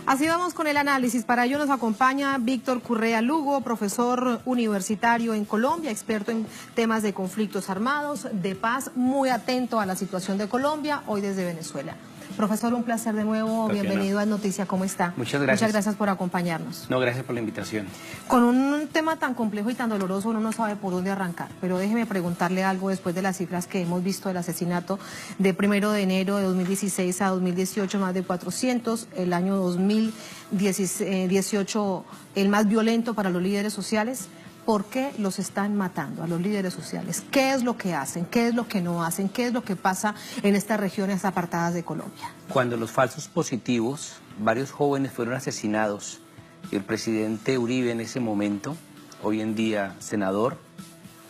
Así vamos con el análisis. Para ello nos acompaña Víctor Correa Lugo, profesor universitario en Colombia, experto en temas de conflictos armados, de paz, muy atento a la situación de Colombia, hoy desde Venezuela. Profesor, un placer de nuevo, bienvenido a Noticia, ¿cómo está? Muchas gracias. Muchas gracias por acompañarnos. No, gracias por la invitación. Con un tema tan complejo y tan doloroso uno no sabe por dónde arrancar, pero déjeme preguntarle algo después de las cifras que hemos visto del asesinato de 1 de enero de 2016 a 2018, más de 400, el año 2018 el más violento para los líderes sociales. ¿Por qué los están matando a los líderes sociales? ¿Qué es lo que hacen? ¿Qué es lo que no hacen? ¿Qué es lo que pasa en estas regiones apartadas de Colombia? Cuando los falsos positivos, varios jóvenes fueron asesinados, el presidente Uribe en ese momento, hoy en día senador,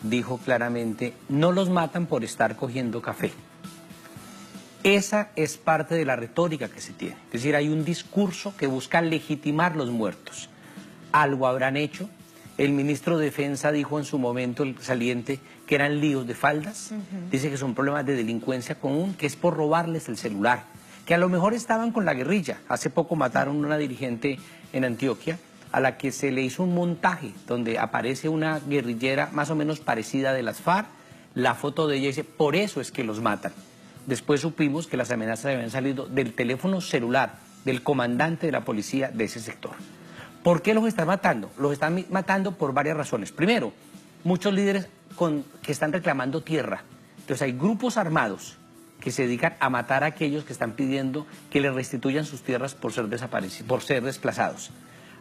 dijo claramente, no los matan por estar cogiendo café. Esa es parte de la retórica que se tiene. Es decir, hay un discurso que busca legitimar los muertos. Algo habrán hecho. El ministro de Defensa dijo en su momento, el saliente, que eran líos de faldas. Dice que son problemas de delincuencia común, que es por robarles el celular. Que a lo mejor estaban con la guerrilla. Hace poco mataron a una dirigente en Antioquia, a la que se le hizo un montaje, donde aparece una guerrillera más o menos parecida de las FARC. La foto de ella dice, por eso es que los matan. Después supimos que las amenazas habían salido del teléfono celular del comandante de la policía de ese sector. ¿Por qué los están matando? Los están matando por varias razones. Primero, muchos líderes que están reclamando tierra. Entonces hay grupos armados que se dedican a matar a aquellos que están pidiendo que les restituyan sus tierras por ser desaparecidos, por ser desplazados.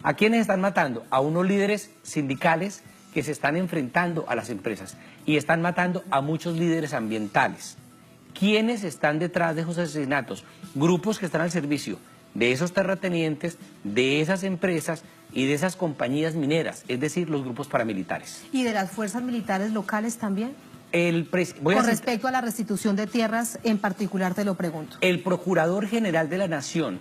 ¿A quiénes están matando? A unos líderes sindicales que se están enfrentando a las empresas y están matando a muchos líderes ambientales. ¿Quiénes están detrás de esos asesinatos? Grupos que están al servicio de esos terratenientes, de esas empresas y de esas compañías mineras, es decir, los grupos paramilitares. ¿Y de las fuerzas militares locales también? Con respecto a la restitución de tierras, en particular te lo pregunto. El Procurador General de la Nación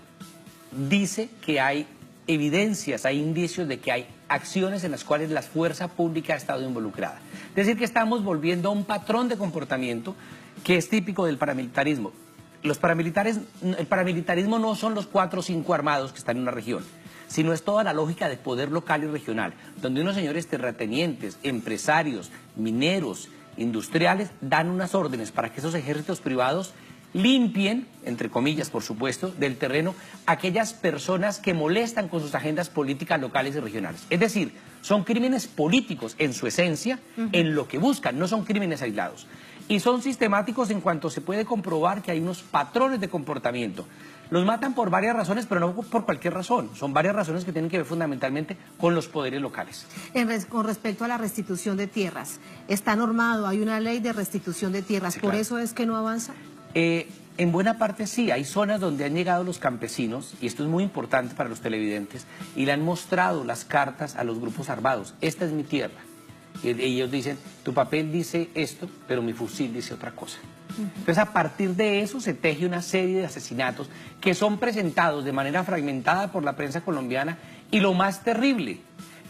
dice que hay evidencias, hay indicios de que hay acciones en las cuales la fuerza pública ha estado involucrada. Es decir, que estamos volviendo a un patrón de comportamiento que es típico del paramilitarismo. El paramilitarismo no son los 4 o 5 armados que están en una región, sino es toda la lógica de poder local y regional, donde unos señores terratenientes, empresarios, mineros, industriales, dan unas órdenes para que esos ejércitos privados limpien, entre comillas por supuesto, del terreno aquellas personas que molestan con sus agendas políticas locales y regionales. Es decir, son crímenes políticos en su esencia, en lo que buscan, no son crímenes aislados. Y son sistemáticos en cuanto se puede comprobar que hay unos patrones de comportamiento. Los matan por varias razones, pero no por cualquier razón. Son varias razones que tienen que ver fundamentalmente con los poderes locales. Con respecto a la restitución de tierras, está normado, hay una ley de restitución de tierras, sí, ¿por eso es que no avanza? En buena parte sí, hay zonas donde han llegado los campesinos, y esto es muy importante para los televidentes, y le han mostrado las cartas a los grupos armados. Esta es mi tierra. Y ellos dicen, tu papel dice esto, pero mi fusil dice otra cosa. Entonces, a partir de eso se teje una serie de asesinatos que son presentados de manera fragmentada por la prensa colombiana, y lo más terrible,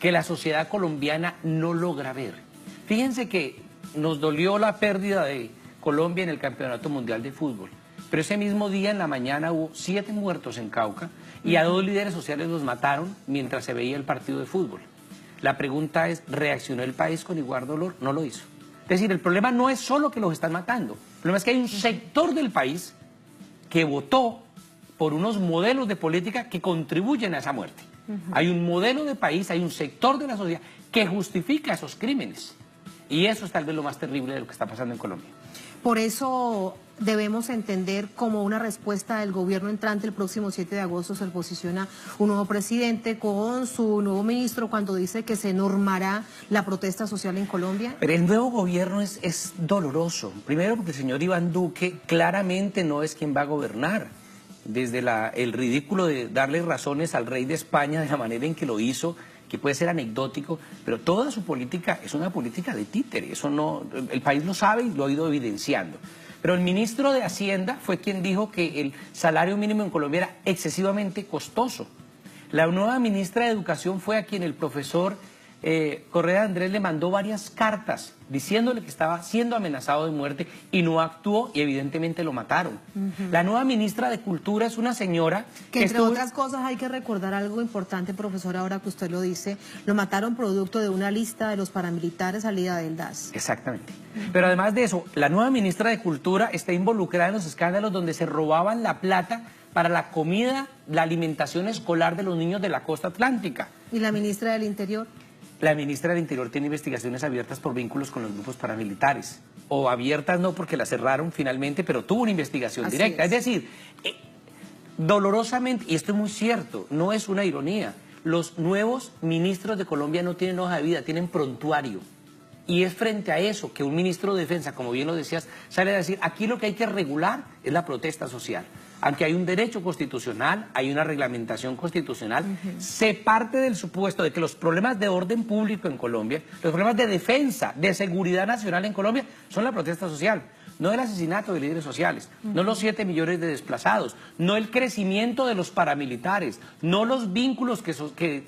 que la sociedad colombiana no logra ver. Fíjense que nos dolió la pérdida de Colombia en el Campeonato Mundial de Fútbol, pero ese mismo día en la mañana hubo 7 muertos en Cauca y a 2 líderes sociales los mataron mientras se veía el partido de fútbol. La pregunta es, ¿reaccionó el país con igual dolor? No lo hizo. Es decir, el problema no es solo que los están matando, el problema es que hay un sector del país que votó por unos modelos de política que contribuyen a esa muerte. Hay un modelo de país, hay un sector de la sociedad que justifica esos crímenes. Y eso es tal vez lo más terrible de lo que está pasando en Colombia. Por eso debemos entender como una respuesta del gobierno entrante. El próximo 7 de agosto se posiciona un nuevo presidente con su nuevo ministro cuando dice que se normará la protesta social en Colombia. Pero el nuevo gobierno es doloroso. Primero porque el señor Iván Duque claramente no es quien va a gobernar. Desde el ridículo de darle razones al rey de España de la manera en que lo hizo, que puede ser anecdótico, pero toda su política es una política de títere. Eso no, el país lo sabe y lo ha ido evidenciando. Pero el ministro de Hacienda fue quien dijo que el salario mínimo en Colombia era excesivamente costoso. La nueva ministra de Educación fue a quien el profesor Correa Andrés le mandó varias cartas diciéndole que estaba siendo amenazado de muerte y no actuó y evidentemente lo mataron. La nueva ministra de Cultura es una señora que entre otras cosas hay que recordar algo importante, profesor, ahora que usted lo dice, lo mataron producto de una lista de los paramilitares salida del DAS. Exactamente. Pero además de eso, la nueva ministra de Cultura está involucrada en los escándalos donde se robaban la plata para la comida, la alimentación escolar de los niños de la costa atlántica. ¿Y la ministra del Interior? La ministra del Interior tiene investigaciones abiertas por vínculos con los grupos paramilitares. O abiertas no, porque las cerraron finalmente, pero tuvo una investigación directa. Es decir, dolorosamente, y esto es muy cierto, no es una ironía, los nuevos ministros de Colombia no tienen hoja de vida, tienen prontuario. Y es frente a eso que un ministro de Defensa, como bien lo decías, sale a decir, aquí lo que hay que regular es la protesta social. Aunque hay un derecho constitucional, hay una reglamentación constitucional, se parte del supuesto de que los problemas de orden público en Colombia, los problemas de defensa, de seguridad nacional en Colombia, son la protesta social, no el asesinato de líderes sociales, no los 7 millones de desplazados, no el crecimiento de los paramilitares, no los vínculos que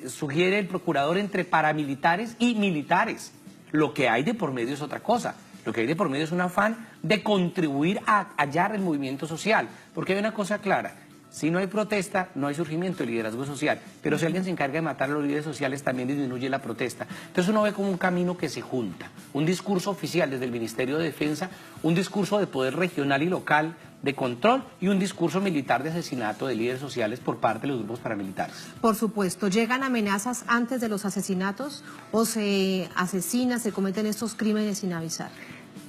sugiere el procurador entre paramilitares y militares. Lo que hay de por medio es otra cosa. Lo que hay de por medio es un afán de contribuir a hallar el movimiento social. Porque hay una cosa clara, si no hay protesta, no hay surgimiento de liderazgo social. Pero si alguien se encarga de matar a los líderes sociales, también disminuye la protesta. Entonces uno ve como un camino que se junta. Un discurso oficial desde el Ministerio de Defensa, un discurso de poder regional y local de control y un discurso militar de asesinato de líderes sociales por parte de los grupos paramilitares. Por supuesto, ¿llegan amenazas antes de los asesinatos o se asesina, se cometen estos crímenes sin avisar?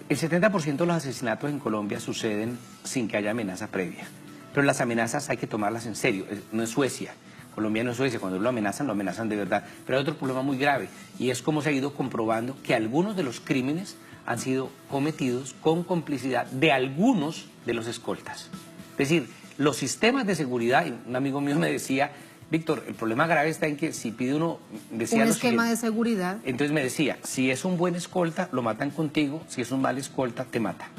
El 70% de los asesinatos en Colombia suceden sin que haya amenaza previa. Pero las amenazas hay que tomarlas en serio. No es Suecia. Colombia no es Suecia. Cuando lo amenazan de verdad. Pero hay otro problema muy grave y es cómo se ha ido comprobando que algunos de los crímenes han sido cometidos con complicidad de algunos de los escoltas. Es decir, los sistemas de seguridad, y un amigo mío me decía, Víctor, el problema grave está en que si pide uno... Decía un esquema de seguridad. Entonces me decía, si es un buen escolta, lo matan contigo, si es un mal escolta, te mata.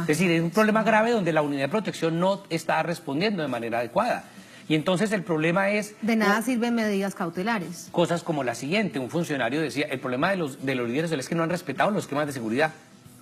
Es decir, es un problema grave donde la unidad de protección no está respondiendo de manera adecuada. Y entonces el problema es... De nada sirven medidas cautelares. Cosas como la siguiente, un funcionario decía, el problema de los líderes es que no han respetado los esquemas de seguridad.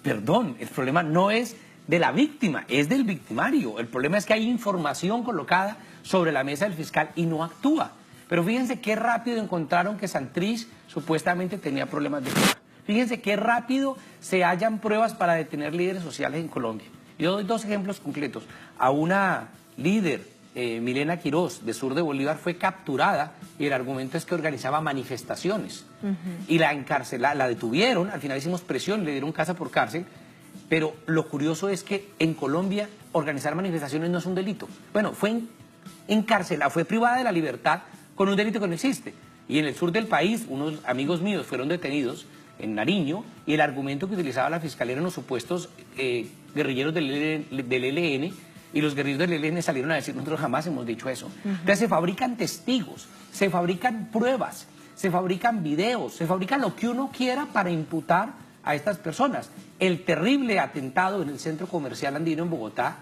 Perdón, el problema no es de la víctima, es del victimario. El problema es que hay información colocada sobre la mesa del fiscal y no actúa. Pero fíjense qué rápido encontraron que Santrich supuestamente tenía problemas de droga. Fíjense qué rápido se hallan pruebas para detener líderes sociales en Colombia. Yo doy 2 ejemplos concretos. A una líder, Milena Quirós, de sur de Bolívar, fue capturada y el argumento es que organizaba manifestaciones. Y la detuvieron, al final hicimos presión, le dieron casa por cárcel. Pero lo curioso es que en Colombia organizar manifestaciones no es un delito. Bueno, fue encarcelada, fue privada de la libertad con un delito que no existe. Y en el sur del país, unos amigos míos fueron detenidos en Nariño y el argumento que utilizaba la fiscalía eran los supuestos guerrilleros del ELN y los guerrilleros del ELN salieron a decir, nosotros jamás hemos dicho eso. Entonces se fabrican testigos, se fabrican pruebas, se fabrican videos, se fabrica lo que uno quiera para imputar a estas personas. El terrible atentado en el centro comercial andino en Bogotá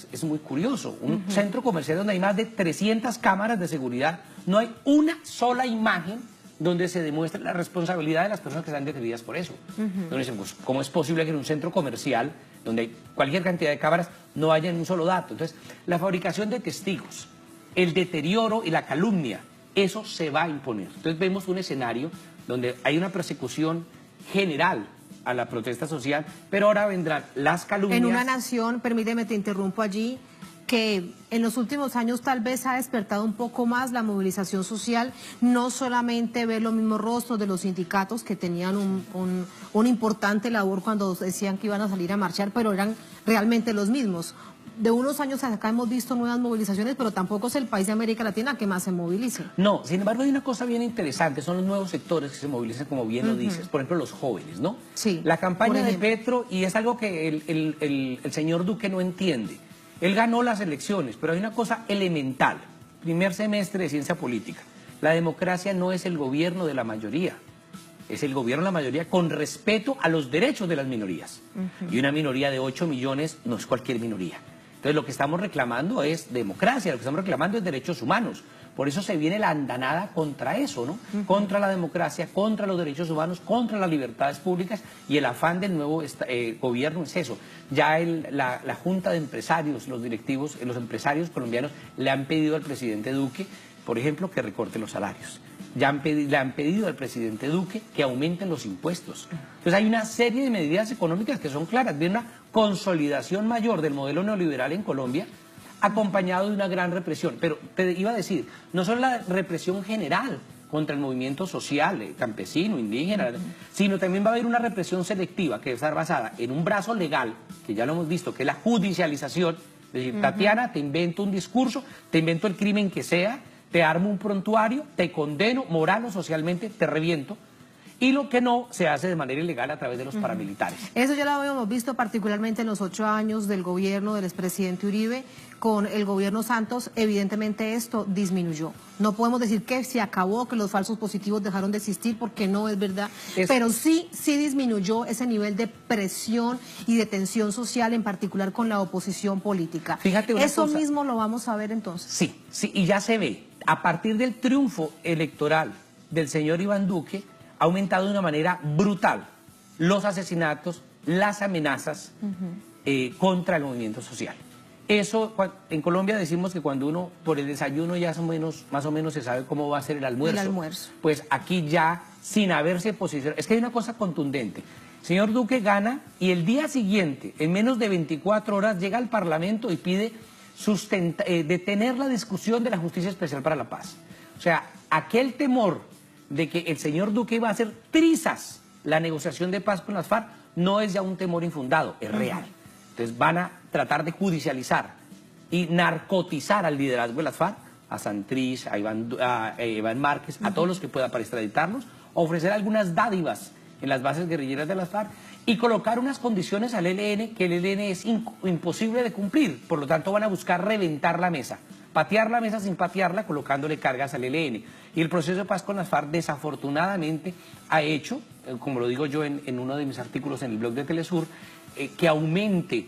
es muy curioso. Un centro comercial donde hay más de 300 cámaras de seguridad, no hay una sola imagen donde se demuestre la responsabilidad de las personas que están detenidas por eso. Entonces dicen, pues, ¿cómo es posible que en un centro comercial, donde hay cualquier cantidad de cámaras, no haya un solo dato? Entonces, la fabricación de testigos, el deterioro y la calumnia, eso se va a imponer. Entonces vemos un escenario donde hay una persecución general a la protesta social, pero ahora vendrán las calumnias. En una nación, permíteme, te interrumpo allí, que en los últimos años tal vez ha despertado un poco más la movilización social, no solamente ver los mismos rostros de los sindicatos que tenían una importante labor cuando decían que iban a salir a marchar, pero eran realmente los mismos. De unos años acá hemos visto nuevas movilizaciones, pero tampoco es el país de América Latina que más se movilice. No, sin embargo hay una cosa bien interesante, son los nuevos sectores que se movilizan, como bien lo dices, por ejemplo los jóvenes, ¿no? Sí. La campaña de Petro, y es algo que el señor Duque no entiende. Él ganó las elecciones, pero hay una cosa elemental, primer semestre de ciencia política. La democracia no es el gobierno de la mayoría, es el gobierno de la mayoría con respeto a los derechos de las minorías. Y una minoría de 8 millones no es cualquier minoría. Entonces lo que estamos reclamando es democracia, lo que estamos reclamando es derechos humanos. Por eso se viene la andanada contra eso, ¿no? Contra la democracia, contra los derechos humanos, contra las libertades públicas, y el afán del nuevo gobierno es eso. Ya la Junta de Empresarios, los directivos, los empresarios colombianos le han pedido al presidente Duque, por ejemplo, que recorte los salarios. Le han pedido al presidente Duque que aumenten los impuestos. Entonces hay una serie de medidas económicas que son claras, de una consolidación mayor del modelo neoliberal en Colombia, acompañado de una gran represión. Pero te iba a decir, no solo la represión general contra el movimiento social, campesino, indígena, sino también va a haber una represión selectiva que va a estar basada en un brazo legal, que ya lo hemos visto, que es la judicialización. Es decir, Tatiana, te invento un discurso, te invento el crimen que sea, te armo un prontuario, te condeno moral o socialmente, te reviento. Y lo que no se hace de manera ilegal a través de los paramilitares. Eso ya lo habíamos visto particularmente en los 8 años del gobierno del expresidente Uribe. Con el gobierno Santos, evidentemente esto disminuyó. No podemos decir que se acabó, que los falsos positivos dejaron de existir, porque no es verdad. Pero sí disminuyó ese nivel de presión y de tensión social, en particular con la oposición política. Fíjate una Eso cosa. mismo lo vamos a ver entonces. Sí, y ya se ve. A partir del triunfo electoral del señor Iván Duque, ha aumentado de una manera brutal los asesinatos, las amenazas contra el movimiento social. Eso, en Colombia decimos que cuando uno por el desayuno ya más o menos se sabe cómo va a ser el almuerzo. El almuerzo. Pues aquí ya, sin haberse posicionado, es que hay una cosa contundente. El señor Duque gana y el día siguiente, en menos de 24 horas, llega al Parlamento y pide detener la discusión de la Justicia Especial para la Paz. O sea, aquel temor de que el señor Duque iba a hacer trizas la negociación de paz con las FARC no es ya un temor infundado, es real. Entonces van a tratar de judicializar y narcotizar al liderazgo de las FARC, a Santrich, a Iván Márquez, a todos los que pueda para extraditarlos, ofrecer algunas dádivas en las bases guerrilleras de las FARC y colocar unas condiciones al ELN que el ELN es imposible de cumplir. Por lo tanto van a buscar reventar la mesa, patear la mesa sin patearla, colocándole cargas al ELN. Y el proceso de paz con las FARC desafortunadamente ha hecho, como lo digo yo en uno de mis artículos en el blog de Telesur, que aumente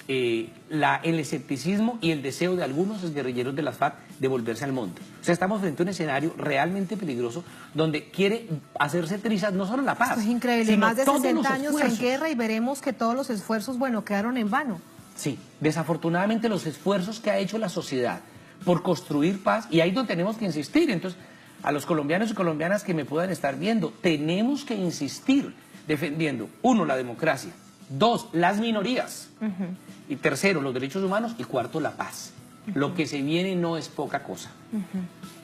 el escepticismo y el deseo de algunos guerrilleros de las FARC de volverse al monte. O sea, estamos frente a un escenario realmente peligroso donde quiere hacerse trizas no solo la paz, esto es increíble, sino más de todos 60 los años esfuerzos. en guerra, y veremos que todos los esfuerzos, bueno, quedaron en vano. Sí, desafortunadamente los esfuerzos que ha hecho la sociedad por construir paz, y ahí es donde tenemos que insistir. Entonces, a los colombianos y colombianas que me puedan estar viendo, tenemos que insistir defendiendo, 1, la democracia, 2, las minorías, y 3, los derechos humanos, y 4, la paz. Lo que se viene no es poca cosa.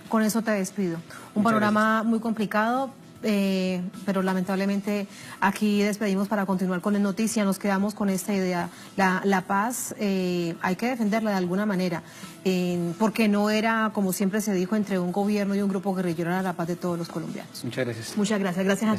Con eso te despido. Un Muchas panorama gracias. muy complicado, pero lamentablemente aquí despedimos para continuar con la noticia. Nos quedamos con esta idea. La paz hay que defenderla de alguna manera, porque no era, como siempre se dijo, entre un gobierno y un grupo guerrillero, era la paz de todos los colombianos. Muchas gracias. Muchas gracias. Gracias a